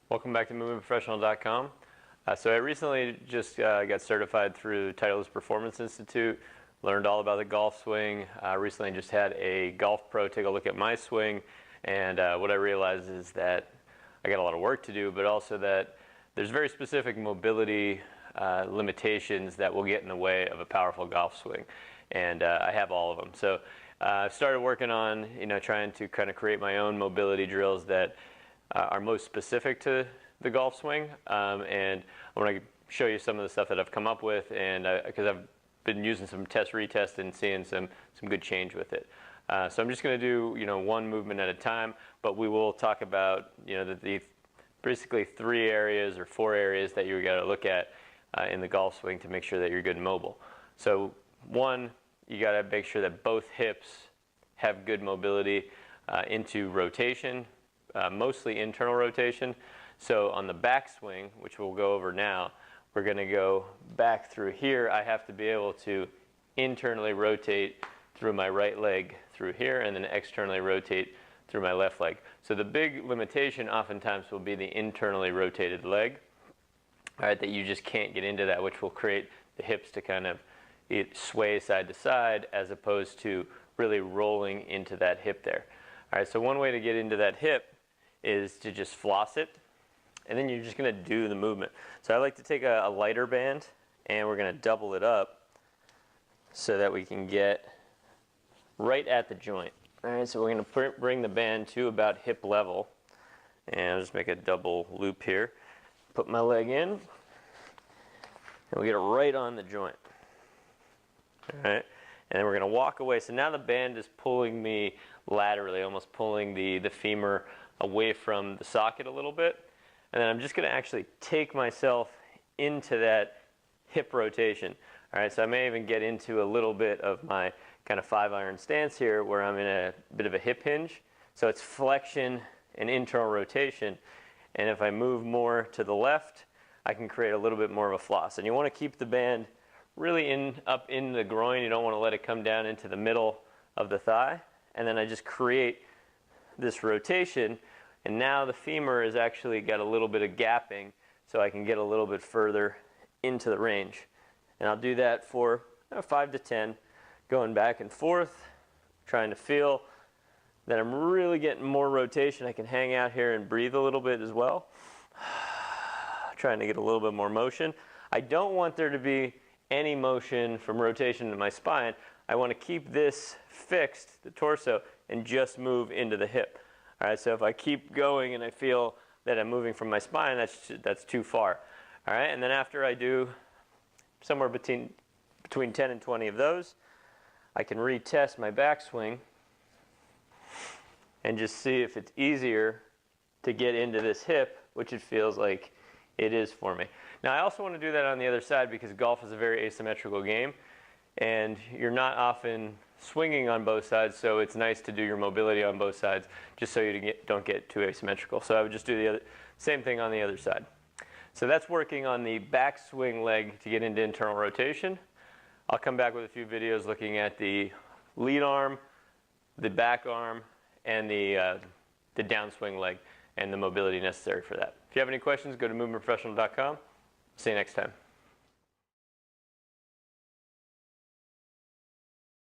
Welcome back to movementprofessional.com. So I recently just got certified through Titleist Performance Institute, learned all about the golf swing. Recently just had a golf pro take a look at my swing, and what I realized is that I got a lot of work to do, but also that there's very specific mobility limitations that will get in the way of a powerful golf swing, and I have all of them. So I've started working on trying to kind of create my own mobility drills that are most specific to the golf swing, and I want to show you some of the stuff that I've come up with, and because I've been using some retest and seeing some good change with it. So I'm just going to do one movement at a time, but we will talk about the basically 3 areas or 4 areas that you got to look at in the golf swing to make sure that you're good and mobile. So one, you got to make sure that both hips have good mobility into rotation. Mostly internal rotation. So on the backswing, which we'll go over now, we're going to go back through here. I have to be able to internally rotate through my right leg through here, and then externally rotate through my left leg. So the big limitation oftentimes will be the internally rotated leg, all right, that you just can't get into that, which will create the hips to kind of sway side to side as opposed to really rolling into that hip there. All right, so one way to get into that hip is to just floss it, and then you're just going to do the movement. So I like to take a lighter band, and we're going to double it up so that we can get right at the joint. All right, so we're going to bring the band to about hip level, and I'll just make a double loop here. Put my leg in, and we get it right on the joint. All right, and then we're going to walk away. So now the band is pulling me laterally, almost pulling the femur away from the socket a little bit, and then I'm just going to actually take myself into that hip rotation. All right, so I may even get into a little bit of my kind of 5-iron stance here where I'm in a bit of a hip hinge. So it's flexion and internal rotation, and if I move more to the left, I can create a little bit more of a floss. And you want to keep the band really up in the groin. You don't want to let it come down into the middle of the thigh, and then I just create this rotation, and now the femur has actually got a little bit of gapping, so I can get a little bit further into the range. And I'll do that for 5 to 10, going back and forth, trying to feel that I'm really getting more rotation. I can hang out here and breathe a little bit as well, trying to get a little bit more motion. I don't want there to be any motion from rotation in my spine. I want to keep this fixed, the torso, and just move into the hip. All right, so if I keep going and I feel that I'm moving from my spine, that's too far. All right, and then after I do somewhere between 10 and 20 of those, I can retest my backswing and just see if it's easier to get into this hip, which it feels like it is for me. Now I also want to do that on the other side because golf is a very asymmetrical game, and you're not often swinging on both sides, so it's nice to do your mobility on both sides just so you don't get too asymmetrical. So I would just do the same thing on the other side. So that's working on the backswing leg to get into internal rotation. I'll come back with a few videos looking at the lead arm, the back arm, and the downswing leg and the mobility necessary for that. If you have any questions, go to movementprofessional.com. See you next time.